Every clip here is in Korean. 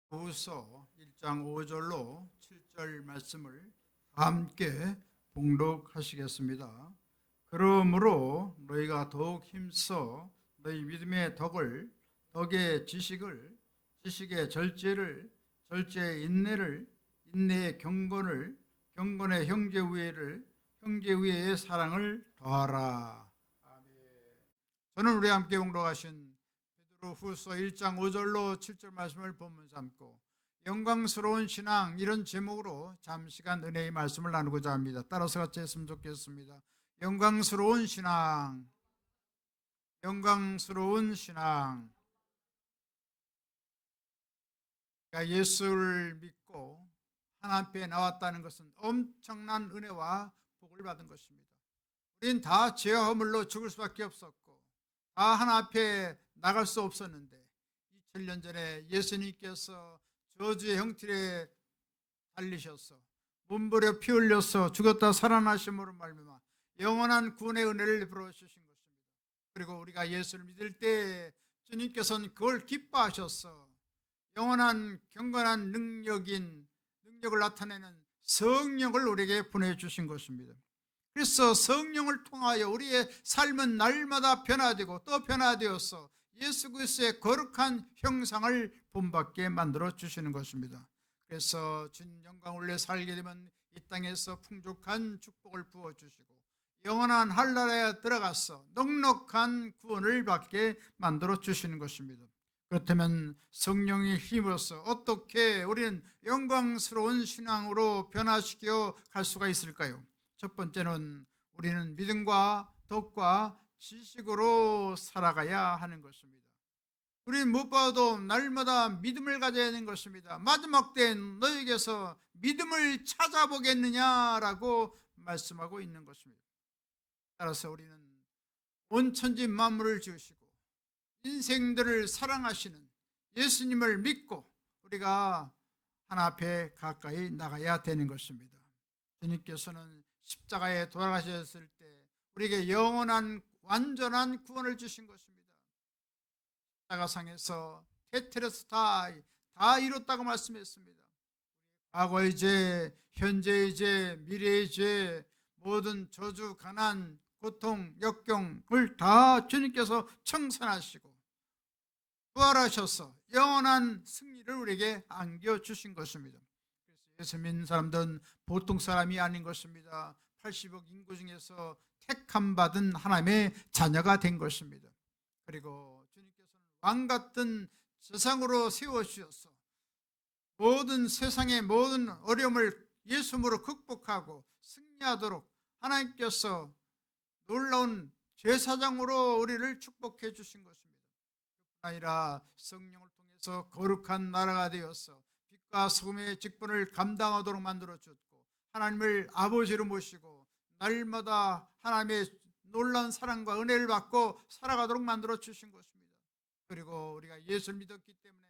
후서 1장 5절로 7절 말씀을 함께 봉독하시겠습니다. 그러므로 너희가 더욱 힘써 너희 믿음의 덕의 지식을, 지식의 절제를, 절제의 인내를, 인내의 경건을, 경건의 형제 우애의 사랑을 더하라. 아멘. 저는 우리 함께 봉독하신 후서 1장 5절로 7절 말씀을 본문 삼고 영광스러운 신앙, 이런 제목으로 잠시간 은혜의 말씀을 나누고자 합니다. 따라서 같이 했으면 좋겠습니다. 영광스러운 신앙, 영광스러운 신앙. 그러니까 예수를 믿고 하나님 앞에 나왔다는 것은 엄청난 은혜와 복을 받은 것입니다. 우린 다 죄와 허물로 죽을 수밖에 없었고 다 하나님 앞에 나갈 수 없었는데 2000년 전에 예수님께서 저주의 형틀에 달리셔서 몸부려 피 흘려서 죽었다 살아나심으로 말미암아 영원한 구원의 은혜를 베풀어 주신 것입니다. 그리고 우리가 예수를 믿을 때 주님께서는 그걸 기뻐하셔서 영원한 경건한 능력을 나타내는 성령을 우리에게 보내주신 것입니다. 그래서 성령을 통하여 우리의 삶은 날마다 변화되고 또 변화되어서 예수 그리스도의 거룩한 형상을 본받게 만들어 주시는 것입니다. 그래서 주님 영광 올려 살게 되면 이 땅에서 풍족한 축복을 부어주시고 영원한 한나라에 들어가서 넉넉한 구원을 받게 만들어 주시는 것입니다. 그렇다면 성령의 힘으로써 어떻게 우리는 영광스러운 신앙으로 변화시켜 갈 수가 있을까요? 첫 번째는 우리는 믿음과 덕과 지식으로 살아가야 하는 것입니다. 우리는 무엇보다도 날마다 믿음을 가져야 하는 것입니다. 마지막 때엔 너에게서 믿음을 찾아보겠느냐라고 말씀하고 있는 것입니다. 따라서 우리는 온 천지 만물을 지으시고 인생들을 사랑하시는 예수님을 믿고 우리가 하나님 앞에 가까이 나가야 되는 것입니다. 주님께서는 십자가에 돌아가셨을 때 우리에게 영원한 완전한 구원을 주신 것입니다. 십자가상에서 테텔레스 다 이뤘다고 말씀했습니다. 과거의 죄, 현재의 죄, 미래의 죄, 모든 저주, 가난, 고통, 역경을 다 주님께서 청산하시고 부활하셔서 영원한 승리를 우리에게 안겨주신 것입니다. 그래서 예수 믿는 사람들은 보통 사람이 아닌 것입니다. 80억 인구 중에서 택함 받은 하나님의 자녀가 된 것입니다. 그리고 주님께서는 왕같은 세상으로 세워주셔서 모든 세상의 모든 어려움을 예수님으로 극복하고 승리하도록 하나님께서 놀라운 제사장으로 우리를 축복해 주신 것입니다. 그뿐 아니라 성령을 통해서 거룩한 나라가 되어서 빛과 소금의 직분을 감당하도록 만들어 줬고 하나님을 아버지로 모시고 날마다 하나님의 놀라운 사랑과 은혜를 받고 살아가도록 만들어 주신 것입니다. 그리고 우리가 예수를 믿었기 때문에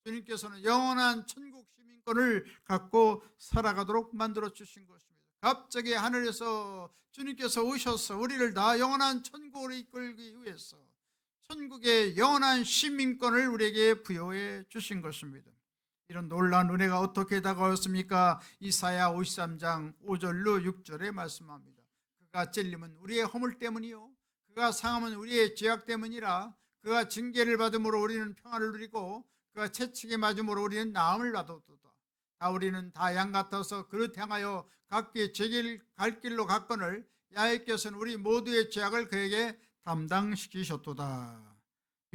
주님께서는 영원한 천국 시민권을 갖고 살아가도록 만들어 주신 것입니다. 갑자기 하늘에서 주님께서 오셔서 우리를 다 영원한 천국으로 이끌기 위해서 천국의 영원한 시민권을 우리에게 부여해 주신 것입니다. 이런 놀라운 은혜가 어떻게 다가왔습니까? 이사야 53장 5절로 6절에 말씀합니다. 그가 찔림은 우리의 허물 때문이요 그가 상함은 우리의 죄악 때문이라. 그가 징계를 받음으로 우리는 평안을 누리고 그가 채찍에 맞음으로 우리는 나음을 받았도다. 다 우리는 다 양 같아서 그릇 향하여 각기 제 갈 길로 갔거늘 야훼께서는 우리 모두의 죄악을 그에게 담당시키셨도다.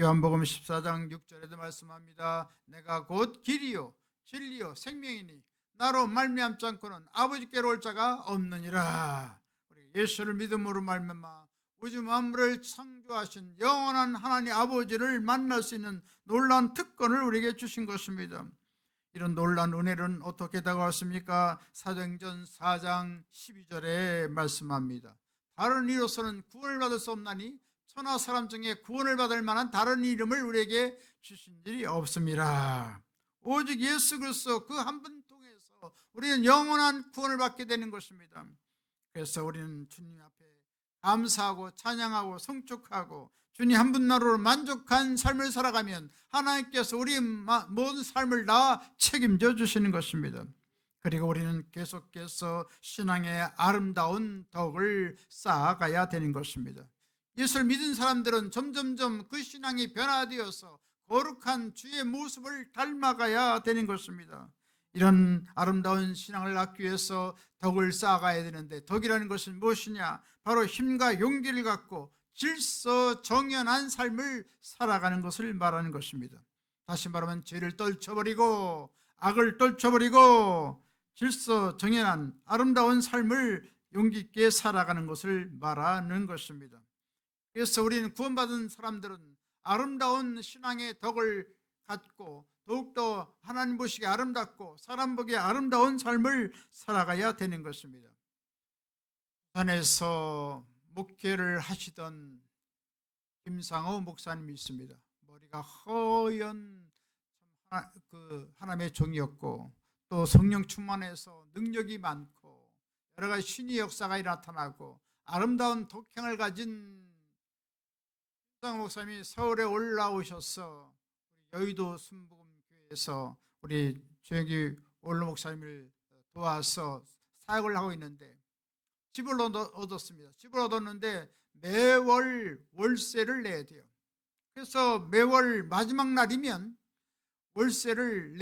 요한복음 14장 6절에도 말씀합니다. 내가 곧 길이요 진리요 생명이니 나로 말미암지 않고는 아버지께로 올 자가 없느니라. 우리 예수를 믿음으로 말미암아 우주 만물을 창조하신 영원한 하나님 아버지를 만날 수 있는 놀라운 특권을 우리에게 주신 것입니다. 이런 놀라운 은혜는 어떻게 다가왔습니까? 사도행전 4장 12절에 말씀합니다. 다른 이로서는 구원을 받을 수 없나니 천하 사람 중에 구원을 받을 만한 다른 이름을 우리에게 주신 일이 없습니다. 오직 예수 그리스도 그 한 분 통해서 우리는 영원한 구원을 받게 되는 것입니다. 그래서 우리는 주님 앞에 감사하고 찬양하고 성축하고 주님 한 분나라로 만족한 삶을 살아가면 하나님께서 우리 모든 삶을 다 책임져 주시는 것입니다. 그리고 우리는 계속해서 신앙의 아름다운 덕을 쌓아가야 되는 것입니다. 예수를 믿은 사람들은 점점점 그 신앙이 변화되어서 거룩한 주의 모습을 닮아가야 되는 것입니다. 이런 아름다운 신앙을 갖기 위해서 덕을 쌓아가야 되는데, 덕이라는 것은 무엇이냐? 바로 힘과 용기를 갖고 질서정연한 삶을 살아가는 것을 말하는 것입니다. 다시 말하면 죄를 떨쳐버리고 악을 떨쳐버리고 질서정연한 아름다운 삶을 용기 있게 살아가는 것을 말하는 것입니다. 그래서 우리는 구원받은 사람들은 아름다운 신앙의 덕을 갖고 더욱더 하나님 보시기에 아름답고 사람 보기에 아름다운 삶을 살아가야 되는 것입니다. 부산에서 목회를 하시던 김상호 목사님이 있습니다. 머리가 허연 하나님의 종이었고, 또 성령 충만해서 능력이 많고 여러 가지 신의 역사가 나타나고 아름다운 독행을 가진 김상호 목사님이 서울에 올라오셔서 여의도 순복음교회에서 우리 조영기 원로 목사님을 도와서 사역을 하고 있는데, 집을 얻었습니다. 집을 얻었는데 매월 월세를 내야 돼요. 그래서 매월 마지막 날이면 월세를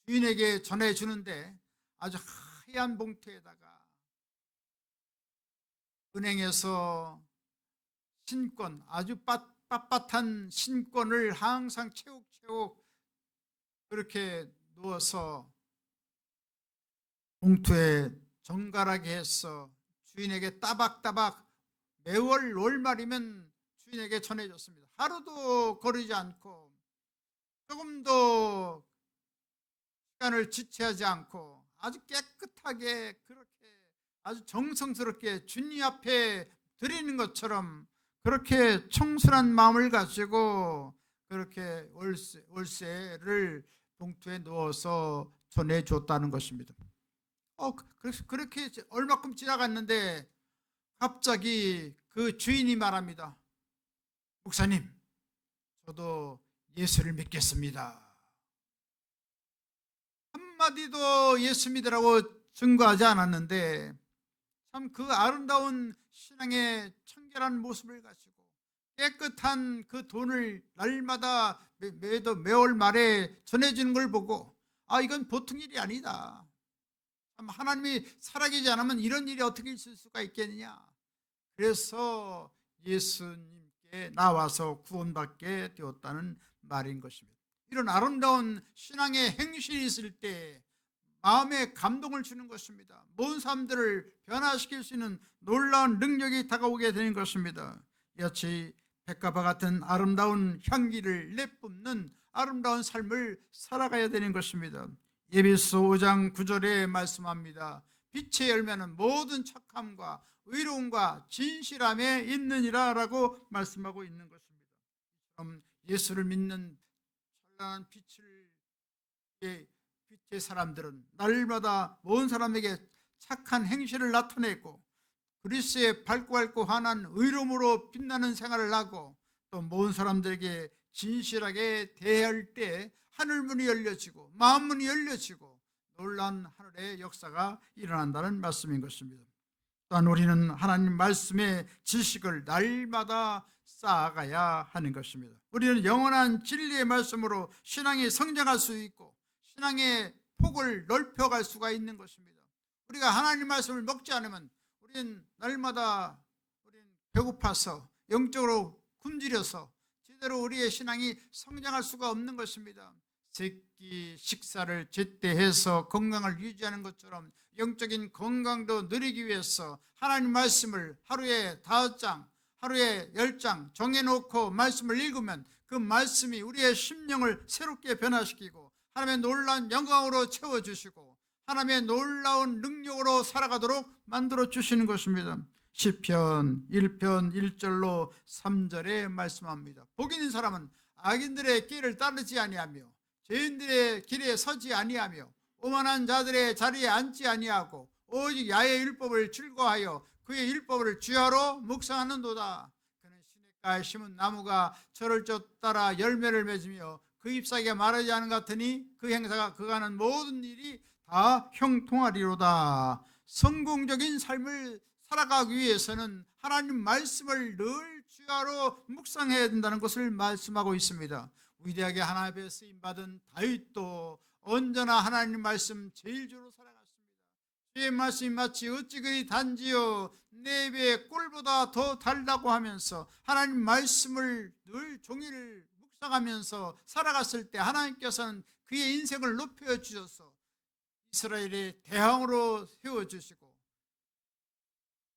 주인에게 전해주는데, 아주 하얀 봉투에다가 은행에서 신권, 아주 빳빳한 신권을 항상 채옥채옥 그렇게 넣어서 봉투에 정갈하게 해서 주인에게 따박따박 매월 월말이면 주인에게 전해줬습니다. 하루도 거르지 않고 조금도 시간을 지체하지 않고 아주 깨끗하게 그렇게 아주 정성스럽게 주님 앞에 드리는 것처럼 그렇게 청순한 마음을 가지고 그렇게 월세를 봉투에 넣어서 전해줬다는 것입니다. 그래서 그렇게 얼마큼 지나갔는데 갑자기 그 주인이 말합니다. 목사님, 저도 예수를 믿겠습니다. 한마디도 예수 믿으라고 증거하지 않았는데, 참 그 아름다운 신앙의 청결한 모습을 가지고 깨끗한 그 돈을 날마다 매월 말에 전해주는 걸 보고, 이건 보통 일이 아니다. 하나님이 살아계시지 않으면 이런 일이 어떻게 있을 수가 있겠느냐. 그래서 예수님께 나와서 구원받게 되었다는 말인 것입니다. 이런 아름다운 신앙의 행실이 있을 때 마음에 감동을 주는 것입니다. 모든 사람들을 변화시킬 수 있는 놀라운 능력이 다가오게 되는 것입니다. 이같이 백합화 같은 아름다운 향기를 내뿜는 아름다운 삶을 살아가야 되는 것입니다. 에베소 5장 9절에 말씀합니다. 빛의 열매는 모든 착함과 의로움과 진실함에 있느니라 라고 말씀하고 있는 것입니다. 그럼 예수를 믿는 찬란한 빛의 사람들은 날마다 모든 사람에게 착한 행실을 나타내고 그리스도의 밝고 환한 의로움으로 빛나는 생활을 하고, 또 모든 사람들에게 진실하게 대할 때 하늘문이 열려지고 마음문이 열려지고 놀라운 하늘의 역사가 일어난다는 말씀인 것입니다. 또한 우리는 하나님 말씀의 지식을 날마다 쌓아가야 하는 것입니다. 우리는 영원한 진리의 말씀으로 신앙이 성장할 수 있고 신앙의 폭을 넓혀갈 수가 있는 것입니다. 우리가 하나님 말씀을 먹지 않으면 우리는 날마다 배고파서 영적으로 굶주려서 제대로 우리의 신앙이 성장할 수가 없는 것입니다. 새끼 식사를 제때해서 건강을 유지하는 것처럼 영적인 건강도 누리기 위해서 하나님 말씀을 하루에 5장, 하루에 10장 정해놓고 말씀을 읽으면 그 말씀이 우리의 심령을 새롭게 변화시키고 하나님의 놀라운 영광으로 채워주시고 하나님의 놀라운 능력으로 살아가도록 만들어 주시는 것입니다. 시편 1편 1절로 3절에 말씀합니다. 복 있는 사람은 악인들의 길을 따르지 아니하며 죄인들의 길에 서지 아니하며 오만한 자들의 자리에 앉지 아니하고 오직 야의 율법을 즐거워하여 그의 율법을 주야로 묵상하는도다. 그는 신의 가 심은 나무가 저를 따라 열매를 맺으며 그 잎사귀가 마르지 않은 것 같으니 그 행사가 그가 하는 모든 일이 다 형통하리로다. 성공적인 삶을 살아가기 위해서는 하나님 말씀을 늘 주야로 묵상해야 된다는 것을 말씀하고 있습니다. 위대하게 하나님 앞에 쓰임받은 다윗도 언제나 하나님 말씀 제일 주로 살아갔습니다. 주의 말씀이 마치 어찌 그리 단지요 내 입에 꿀보다 더 달다고 하면서 하나님 말씀을 늘 종일 묵상하면서 살아갔을 때 하나님께서는 그의 인생을 높여주셔서 이스라엘의 대왕으로 세워주시고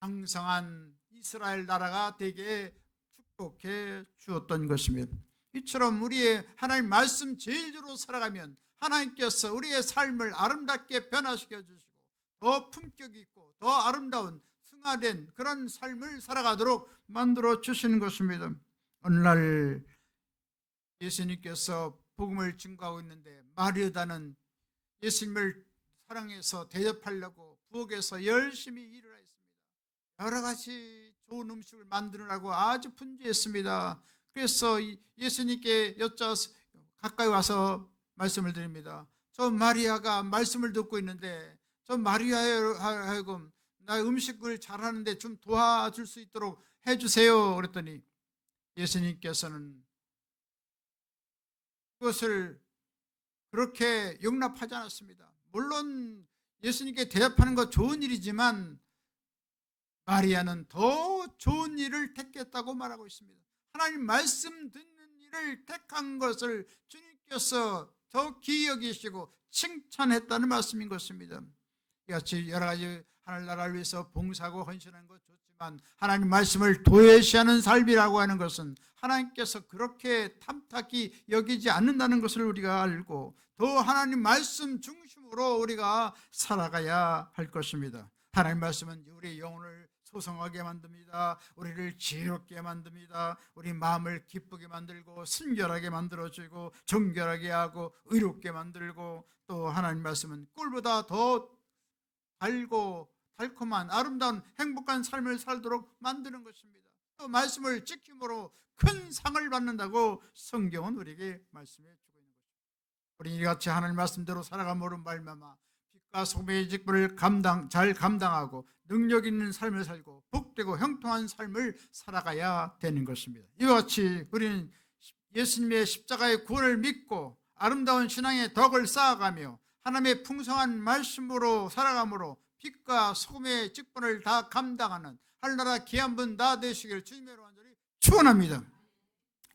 강성한 이스라엘 나라가 되게 축복해 주었던 것입니다. 이처럼 우리의 하나님 말씀 제일주로 살아가면 하나님께서 우리의 삶을 아름답게 변화시켜 주시고 더 품격 있고 더 아름다운 승화된 그런 삶을 살아가도록 만들어 주시는 것입니다. 어느 날 예수님께서 복음을 증거하고 있는데 마리아는 예수님을 사랑해서 대접하려고 부엌에서 열심히 일을 했습니다. 여러 가지 좋은 음식을 만들으라고 아주 분주했습니다. 그래서 예수님께 여쭤서 가까이 와서 말씀을 드립니다. 저 마리아가 말씀을 듣고 있는데 저 마리아에 하여금 나 음식을 잘하는데 좀 도와줄 수 있도록 해주세요. 그랬더니 예수님께서는 그것을 그렇게 용납하지 않았습니다. 물론 예수님께 대접하는 거 좋은 일이지만 마리아는 더 좋은 일을 택했다고 말하고 있습니다. 하나님 말씀 듣는 일을 택한 것을 주님께서 더 귀히 여기시고 칭찬했다는 말씀인 것입니다. 이같이 여러 가지 하늘나라를 위해서 봉사하고 헌신하는 것 좋지만 하나님 말씀을 도외시하는 삶이라고 하는 것은 하나님께서 그렇게 탐탁히 여기지 않는다는 것을 우리가 알고 더 하나님 말씀 중심으로 우리가 살아가야 할 것입니다. 하나님 말씀은 우리의 영혼을 소성하게 만듭니다. 우리를 지혜롭게 만듭니다. 우리 마음을 기쁘게 만들고 순결하게 만들어주고 정결하게 하고 의롭게 만들고 또 하나님 말씀은 꿀보다 더 달고 달콤한 아름다운 행복한 삶을 살도록 만드는 것입니다. 또 말씀을 지킴으로 큰 상을 받는다고 성경은 우리에게 말씀해 주고 있는 것입니다. 우리 이같이 하나님 말씀대로 살아감으로 말미암아 빛과 소금의 직분을 잘 감당하고 능력 있는 삶을 살고 복되고 형통한 삶을 살아가야 되는 것입니다. 이와 같이 우리는 예수님의 십자가의 구원을 믿고 아름다운 신앙의 덕을 쌓아가며 하나님의 풍성한 말씀으로 살아감으로 빛과 소금의 직분을 다 감당하는 하늘나라 귀한 분 다 되시길 주님의 이름으로 간절히 축원합니다.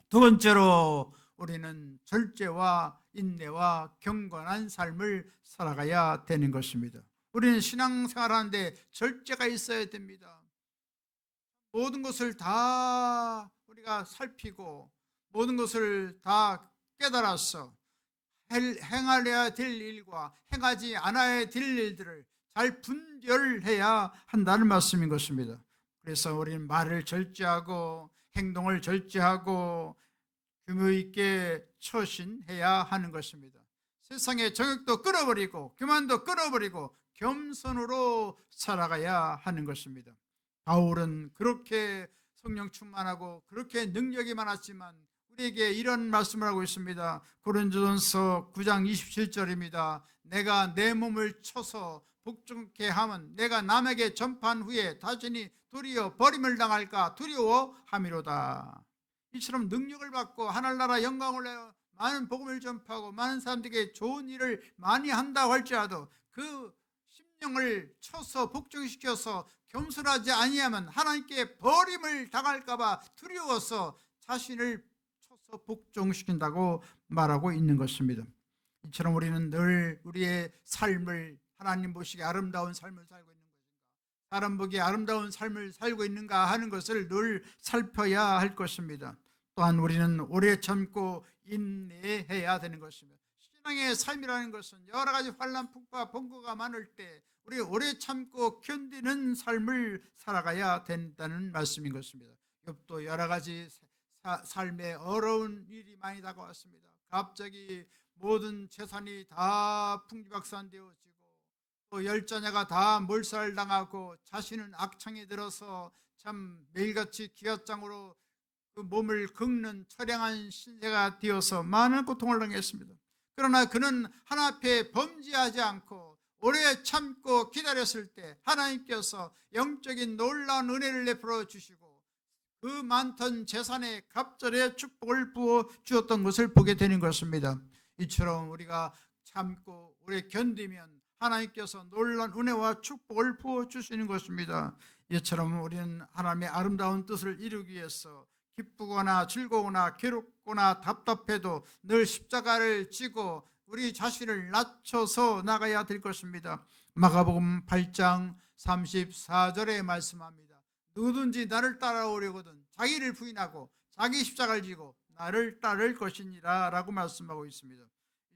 두 번째로 우리는 절제와 인내와 경건한 삶을 살아가야 되는 것입니다. 우리는 신앙생활하는데 절제가 있어야 됩니다. 모든 것을 다 우리가 살피고 모든 것을 다 깨달아서 행하려야 될 일과 행하지 않아야 될 일들을 잘 분별해야 한다는 말씀인 것입니다. 그래서 우리는 말을 절제하고 행동을 절제하고 규모 있게 처신해야 하는 것입니다. 세상의 정욕도 끊어버리고 교만도 끊어버리고 겸손으로 살아가야 하는 것입니다. 바울은 그렇게 성령 충만하고 그렇게 능력이 많았지만 우리에게 이런 말씀을 하고 있습니다. 고린도전서 9장 27절입니다. 내가 내 몸을 쳐서 복종케 하면 내가 남에게 전파한 후에 자신이 도리어 버림을 당할까 두려워함이로다. 이처럼 능력을 받고 하늘나라 영광을 내어 많은 복음을 전파하고 많은 사람들에게 좋은 일을 많이 한다고 할지라도 그 심령을 쳐서 복종시켜서 겸손하지 아니하면 하나님께 버림을 당할까 봐 두려워서 자신을 쳐서 복종시킨다고 말하고 있는 것입니다. 이처럼 우리는 늘 우리의 삶을 하나님 보시기에 아름다운 삶을 살고 있는 것인가, 사람 보기에 아름다운 삶을 살고 있는가 하는 것을 늘 살펴야 할 것입니다. 또한 우리는 오래 참고 인내해야 되는 것입니다. 신앙의 삶이라는 것은 여러 가지 환난, 풍파, 번거가 많을 때 우리 오래 참고 견디는 삶을 살아가야 된다는 말씀인 것입니다. 욥도 여러 가지 삶에 어려운 일이 많이 다가왔습니다. 갑자기 모든 재산이 다 풍지박산되어지고 또 열자녀가 다 몰살당하고 자신은 악창에 들어서 참 매일같이 기갓장으로 그 몸을 긁는 처량한 신세가 되어서 많은 고통을 당했습니다. 그러나 그는 하나님 앞에 범죄하지 않고 오래 참고 기다렸을 때 하나님께서 영적인 놀라운 은혜를 베풀어 주시고 그 많던 재산에 갑절의 축복을 부어 주었던 것을 보게 되는 것입니다. 이처럼 우리가 참고 오래 견디면 하나님께서 놀라운 은혜와 축복을 부어 주시는 것입니다. 이처럼 우리는 하나님의 아름다운 뜻을 이루기 위해서 기쁘거나 즐거우나 괴롭거나 답답해도 늘 십자가를 지고 우리 자신을 낮춰서 나가야 될 것입니다. 마가복음 8장 34절에 말씀합니다. 누구든지 나를 따라오려거든 자기를 부인하고 자기 십자가를 지고 나를 따를 것이니라 라고 말씀하고 있습니다.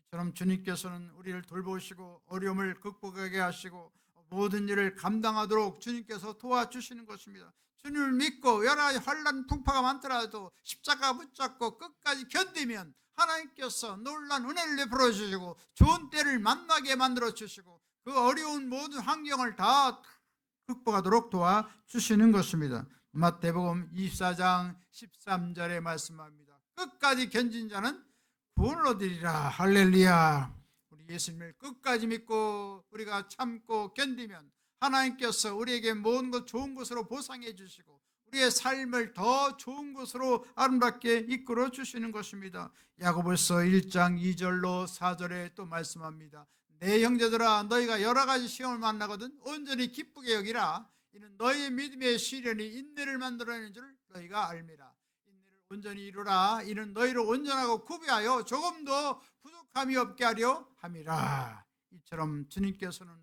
이처럼 주님께서는 우리를 돌보시고 어려움을 극복하게 하시고 모든 일을 감당하도록 주님께서 도와주시는 것입니다. 주님을 믿고 여러 가지 환난 풍파가 많더라도 십자가 붙잡고 끝까지 견디면 하나님께서 놀라운 은혜를 베풀어 주시고 좋은 때를 만나게 만들어 주시고 그 어려운 모든 환경을 다 극복하도록 도와주시는 것입니다. 마태복음 24장 13절에 말씀합니다. 끝까지 견딘 자는 구원을 얻으리라. 할렐루야. 우리 예수님을 끝까지 믿고 우리가 참고 견디면 하나님께서 우리에게 모든 것 좋은 것으로 보상해 주시고 우리의 삶을 더 좋은 것으로 아름답게 이끌어 주시는 것입니다. 야고보서 1장 2절로 4절에 또 말씀합니다. 내 형제들아 너희가 여러 가지 시험을 만나거든 온전히 기쁘게 여기라. 이는 너희의 믿음의 시련이 인내를 만들어내는 줄 너희가 알미라. 인내를 온전히 이루라. 이는 너희를 온전하고 구비하여 조금도 부족함이 없게 하려 함이라. 이처럼 주님께서는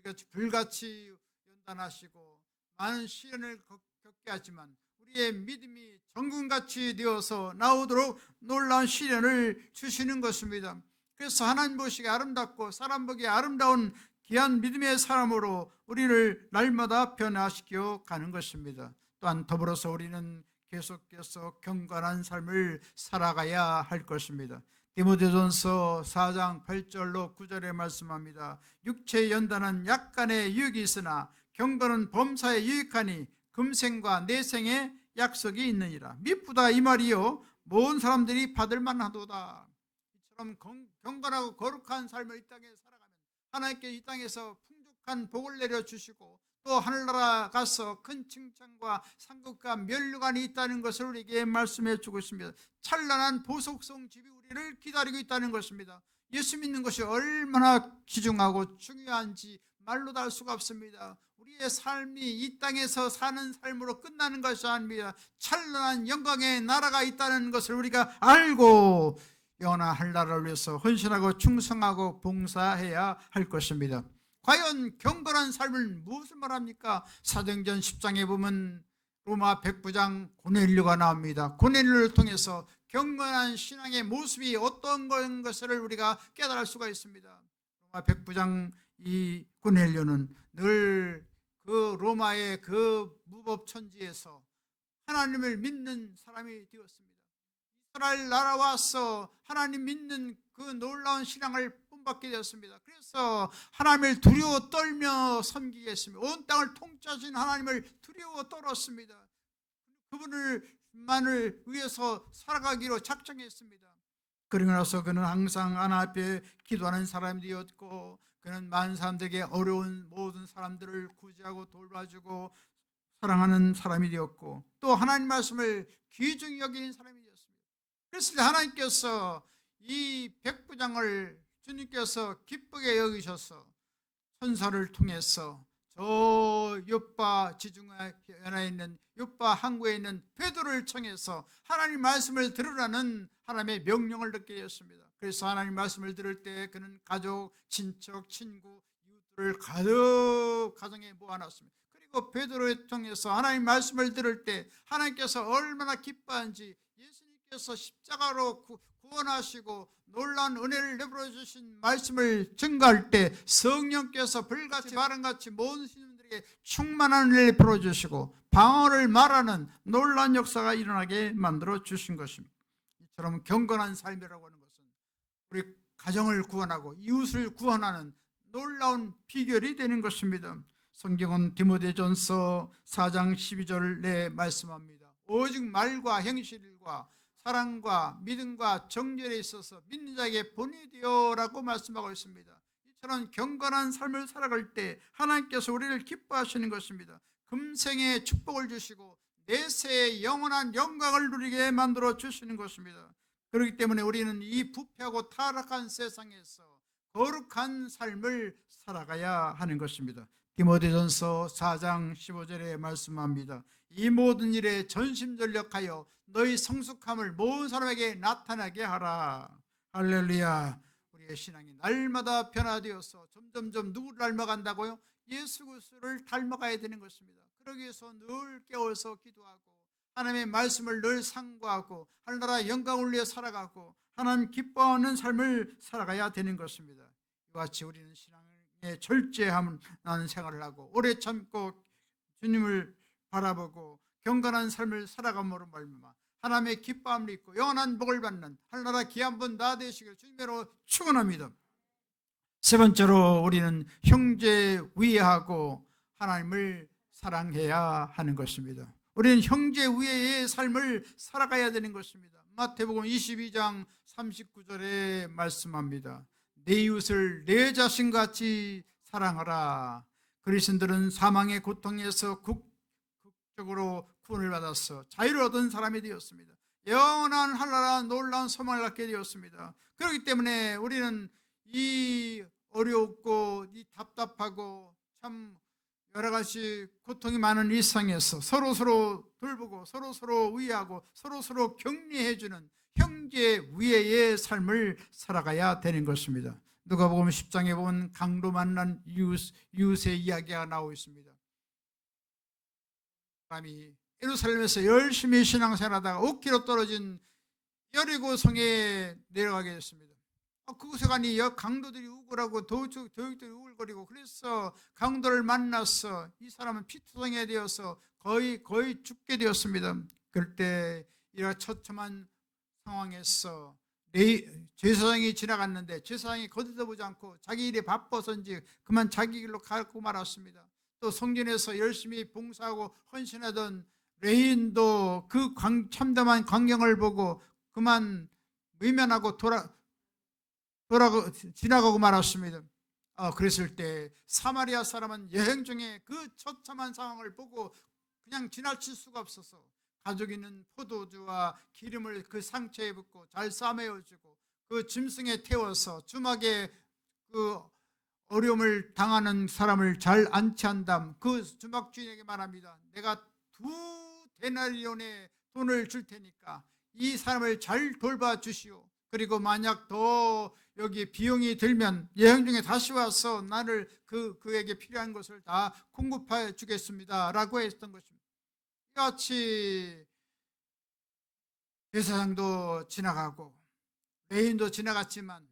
우리가 불같이 연단하시고 많은 시련을 겪게 하지만 우리의 믿음이 정금같이 되어서 나오도록 놀라운 시련을 주시는 것입니다. 그래서 하나님 보시기에 아름답고 사람 보기에 아름다운 귀한 믿음의 사람으로 우리를 날마다 변화시켜 가는 것입니다. 또한 더불어서 우리는 계속해서 경건한 삶을 살아가야 할 것입니다. 디모데전서 4장 8절로 9절에 말씀합니다. 육체의 연단은 약간의 유익이 있으나 경건은 범사에 유익하니 금생과 내생의 약속이 있느니라. 미쁘다 이 말이요 모든 사람들이 받을 만하도다. 이처럼 경건하고 거룩한 삶을 이 땅에 살아가면 하나님께 이 땅에서 풍족한 복을 내려주시고 또 하늘나라 가서 큰 칭찬과 상급과 면류관이 있다는 것을 우리에게 말씀해 주고 있습니다. 찬란한 보석성 집이 우리를 기다리고 있다는 것입니다. 예수 믿는 것이 얼마나 귀중하고 중요한지 말로 다 할 수가 없습니다. 우리의 삶이 이 땅에서 사는 삶으로 끝나는 것이 아닙니다. 찬란한 영광의 나라가 있다는 것을 우리가 알고 영원한 하늘나라를 위해서 헌신하고 충성하고 봉사해야 할 것입니다. 과연 경건한 삶을 무엇을 말합니까? 사도행전 10장에 보면 로마 백부장 고넬료가 나옵니다. 고넬료를 통해서 경건한 신앙의 모습이 어떤 것을 우리가 깨달을 수가 있습니다. 로마 백부장 이 고넬료는 늘 그 로마의 그 무법천지에서 하나님을 믿는 사람이 되었습니다. 이스라엘 나라와서 하나님 믿는 그 놀라운 신앙을 본받게 되었습니다. 그래서 하나님을 두려워 떨며 섬기게 했습니다. 온 땅을 통치하신 하나님을 두려워 떨었습니다. 그분을만을 위해서 살아가기로 작정했습니다. 그러고 나서 그는 항상 하나님 앞에 기도하는 사람이 되었고 그는 많은 사람들에게 어려운 모든 사람들을 구제하고 돌봐주고 사랑하는 사람이 되었고 또 하나님 말씀을 귀중히 여기는 사람이 되었습니다. 그래서 하나님께서 이 백부장을 주님께서 기쁘게 여기셔서 천사를 통해서 저 요파 지중해에 있는 요파 항구에 있는 베드로를 청해서 하나님 말씀을 들으라는 하나님의 명령을 듣게 되었습니다. 그래서 하나님 말씀을 들을 때 그는 가족, 친척, 친구, 이웃들을 가득 가정에 모아놨습니다. 그리고 베드로를 통해서 하나님 말씀을 들을 때 하나님께서 얼마나 기뻐한지 예수님께서 십자가로 구원하시고 놀라운 은혜를 내버려 주신 말씀을 증거할 때 성령께서 불같이 바람같이 모든 신들에게 충만한 은혜를 베풀어 주시고 방언을 말하는 놀라운 역사가 일어나게 만들어 주신 것입니다. 이처럼 경건한 삶이라고 하는 것은 우리 가정을 구원하고 이웃을 구원하는 놀라운 비결이 되는 것입니다. 성경은 디모데전서 4장 12절에 말씀합니다. 오직 말과 행실과 사랑과 믿음과 정절에 있어서 믿는 자에게 본이 되어라고 말씀하고 있습니다. 이처럼 경건한 삶을 살아갈 때 하나님께서 우리를 기뻐하시는 것입니다. 금생의 축복을 주시고 내세의 영원한 영광을 누리게 만들어 주시는 것입니다. 그렇기 때문에 우리는 이 부패하고 타락한 세상에서 거룩한 삶을 살아가야 하는 것입니다. 디모데전서 4장 15절에 말씀합니다. 이 모든 일에 전심전력하여 너희 성숙함을 모든 사람에게 나타나게 하라. 할렐루야. 우리의 신앙이 날마다 변화되어서 점점점 누구를 닮아간다고요? 예수 그리스도를 닮아가야 되는 것입니다. 그러기 위해서 늘 깨어서 기도하고 하나님의 말씀을 늘 상고하고 하늘나라 영광을 위해 살아가고 하나님 기뻐하는 삶을 살아가야 되는 것입니다. 이와 같이 우리는 신앙의 절제함을 나는 생활을 하고 오래 참고 주님을 바라보고 경건한 삶을 살아감으로 말미암아 하나님의 기뻐함을 입고 영원한 복을 받는 하늘나라 귀한 분 다 되시길 주님으로 축원합니다. 세 번째로 우리는 형제 위하고 하나님을 사랑해야 하는 것입니다. 우리는 형제 위의 삶을 살아가야 되는 것입니다. 마태복음 22장 39절에 말씀합니다. 내 이웃을 내 자신같이 사랑하라. 그리스도인들은 사망의 고통에서 극적으로 구원을 받아서 자유를 얻은 사람이 되었습니다. 영원한 하늘나라 놀라운 소망을 갖게 되었습니다. 그렇기 때문에 우리는 이 어렵고 이 답답하고 참 여러 가지 고통이 많은 일상에서 서로서로 돌보고 서로서로 위하고 서로서로 격려해주는 형제 위의 삶을 살아가야 되는 것입니다. 누가복음 10장에 보면 강도 만난 이웃의 이야기가 나오고 있습니다. 사람이 예루살렘에서 열심히 신앙생활하다가 5km 떨어진 여리고성에 내려가게 됐습니다. 그곳에 가니 강도들이 우글하고 도둑들이 우글거리고 그래서 강도를 만나서 이 사람은 피투성이가 되어서 거의 죽게 되었습니다. 그럴 때 이런 처참한 상황에서 제사장이 지나갔는데 제사장이 거들떠보지 않고 자기 일에 바빠서인지 그만 자기 길로 가고 말았습니다. 또 성전에서 열심히 봉사하고 헌신하던 레인도 그 참담한 광경을 보고 그만 외면하고 지나가고 말았습니다. 그랬을 때 사마리아 사람은 여행 중에 그 처참한 상황을 보고 그냥 지나칠 수가 없어서 가지고 있는 포도주와 기름을 그 상처에 붓고 잘 싸매어주고 그 짐승에 태워서 주막에 그 어려움을 당하는 사람을 잘 안치한 다음 그 주막 주인에게 말합니다. 내가 2데나리온의 돈을 줄 테니까 이 사람을 잘 돌봐 주시오. 그리고 만약 더 여기 비용이 들면 여행 중에 다시 와서 나를 그에게 필요한 것을 다 공급해 주겠습니다 라고 했던 것입니다. 같이 제사장도 지나가고 레인도 지나갔지만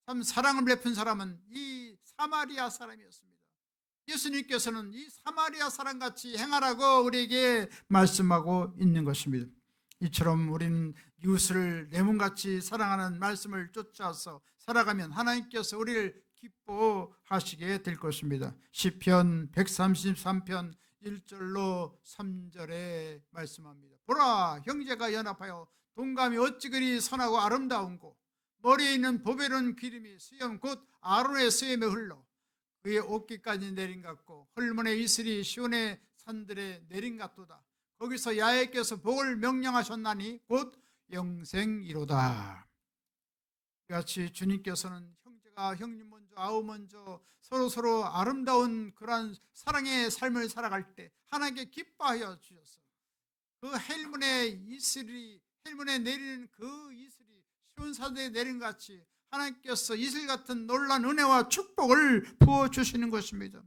참 사랑을 베푼 사람은 이 사마리아 사람이었습니다. 예수님께서는 이 사마리아 사람같이 행하라고 우리에게 말씀하고 있는 것입니다. 이처럼 우리는 이웃을 내 몸같이 사랑하는 말씀을 쫓아서 살아가면 하나님께서 우리를 기뻐하시게 될 것입니다. 시편 133편 1절로 3절에 말씀합니다. 보라, 형제가 연합하여 동감이 어찌 그리 선하고 아름다운고 머리에 있는 보배로운 기름이 수염 곧 아론의 수염에 흘러 그의 옷깃까지 내린 같고 헐몬의 이슬이 시온의 산들에 내린 같도다. 거기서 야훼께서 복을 명령하셨나니 곧 영생이로다. 이같이 주님께서는 형제가 형님 먼저 아우 먼저 서로 아름다운 그러한 사랑의 삶을 살아갈 때 하나님께 기뻐하여 주셨어요. 그 헬문의 이슬이 헬문에 내리는 그 이슬이 시온 산들에 내린 같이 하나님께서 이슬 같은 놀라운 은혜와 축복을 부어주시는 것입니다.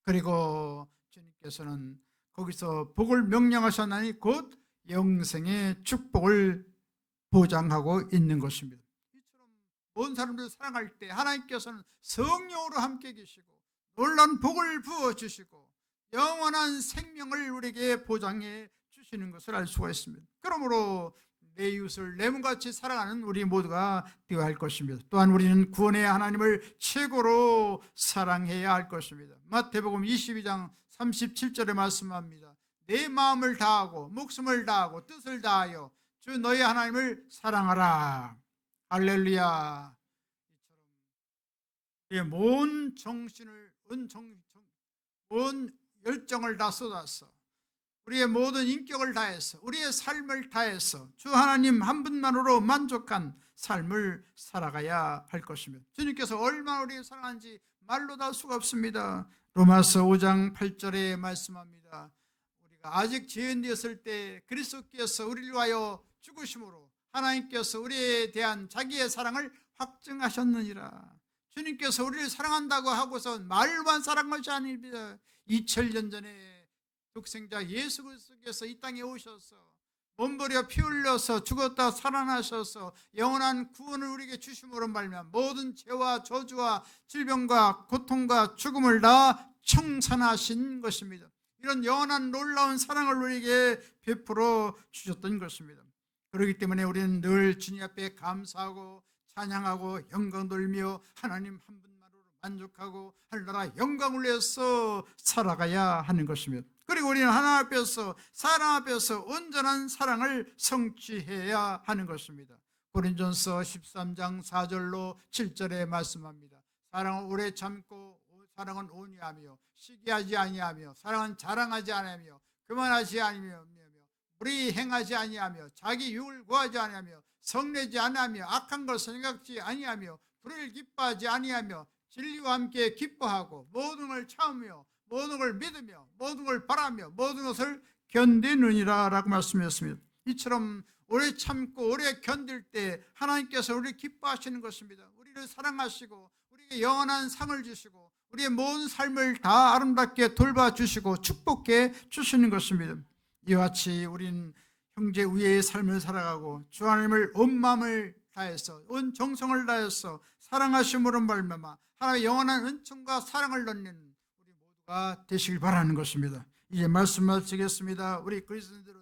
그리고 주님께서는 거기서 복을 명령하셨나니 곧 영생의 축복을 보장하고 있는 것입니다. 이처럼 모든 사람들 사랑할 때 하나님께서는 성령으로 함께 계시고 놀라운 복을 부어주시고 영원한 생명을 우리에게 보장해 주시는 것을 알 수가 있습니다. 그러므로 내 이웃을 내 몸같이 사랑하는 우리 모두가 되어야 할 것입니다. 또한 우리는 구원의 하나님을 최고로 사랑해야 할 것입니다. 마태복음 22장 37절에 말씀합니다. 내 마음을 다하고 목숨을 다하고 뜻을 다하여 주 너희 하나님을 사랑하라. 할렐루야. 우리의 온 정신을 온 열정을 다 쏟았어. 우리의 모든 인격을 다해서 우리의 삶을 다해서 주 하나님 한 분만으로 만족한 삶을 살아가야 할 것입니다. 주님께서 얼마나 우리를 사랑하는지 말로 다 할 수가 없습니다. 로마서 5장 8절에 말씀합니다. 우리가 아직 죄인 되었을 때 그리스도께서 우리를 위하여 죽으심으로 하나님께서 우리에 대한 자기의 사랑을 확증하셨느니라. 주님께서 우리를 사랑한다고 하고서 말만 사랑한 것이 아닙니다. 2000년 전에 독생자 예수 그리스도께서 이 땅에 오셔서 몸버려 피 흘려서 죽었다 살아나셔서 영원한 구원을 우리에게 주심으로 말미암아 모든 죄와 저주와 질병과 고통과 죽음을 다 청산하신 것입니다. 이런 영원한 놀라운 사랑을 우리에게 베풀어 주셨던 것입니다. 그렇기 때문에 우리는 늘 주님 앞에 감사하고 찬양하고 영광 돌며 하나님 한 분만으로 만족하고 하늘나라 영광을 위해서 살아가야 하는 것입니다. 그리고 우리는 하나님 앞에서 사람 앞에서 온전한 사랑을 성취해야 하는 것입니다. 고린도전서 13장 4절로 7절에 말씀합니다. 사랑은 오래 참고 사랑은 온유하며 시기하지 아니하며 사랑은 자랑하지 아니하며 교만하지 아니하며 불의 행하지 아니하며 자기 유익을 구하지 아니하며 성내지 아니하며 악한 걸 생각지 아니하며 불을 기뻐하지 아니하며 진리와 함께 기뻐하고 모든 걸 참으며 모든 걸 믿으며 모든 걸 바라며 모든 것을 견디느니라 라고 말씀하셨습니다. 이처럼 오래 참고 오래 견딜 때 하나님께서 우리를 기뻐하시는 것입니다. 우리를 사랑하시고 우리에게 영원한 상을 주시고 우리의 모든 삶을 다 아름답게 돌봐주시고 축복해 주시는 것입니다. 이와 같이 우리는 형제 우애의 삶을 살아가고 주 하나님을 온 마음을 다해서 온 정성을 다해서 사랑하심으로 말미암아 하나님의 영원한 은총과 사랑을 얻는 우리 모두가 되시길 바라는 것입니다. 이제 말씀 마치겠습니다. 우리 그리스도인들은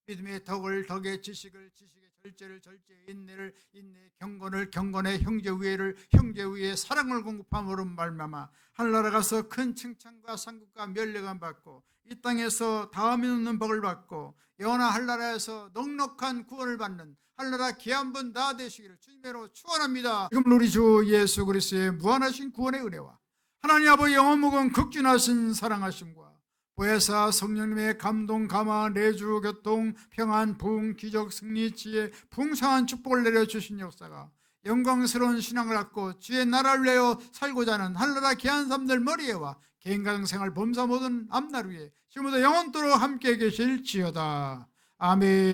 믿음의 덕을 덕의 지식을 지식의 절제를 절제의 인내를 인내의 경건을 경건의 형제 우애를 형제 우애의 사랑을 공급함으로 말미암아 하늘나라 가서 큰 칭찬과 상급과 면례감 받고 이 땅에서 다음이 없는 복을 받고 영원한 하늘나라에서 넉넉한 구원을 받는 하늘나라 귀한 분 다 되시기를 주님으로 축원합니다. 지금 우리 주 예수 그리스도의 무한하신 구원의 은혜와 하나님 아버지 영원 무궁 극진하신 사랑하심과 보혜사 성령님의 감동 감화 내주 교통 평안 부흥 기적 승리 지혜 풍성한 축복을 내려주신 역사가 영광스러운 신앙을 갖고 주의 나라를 위하여 살고자 하는 하늘나라 귀한 사람들 머리에와 개인 가정생활 범사 모든 앞날 위에 지금부터 영원토록 함께 계실지어다. 아멘.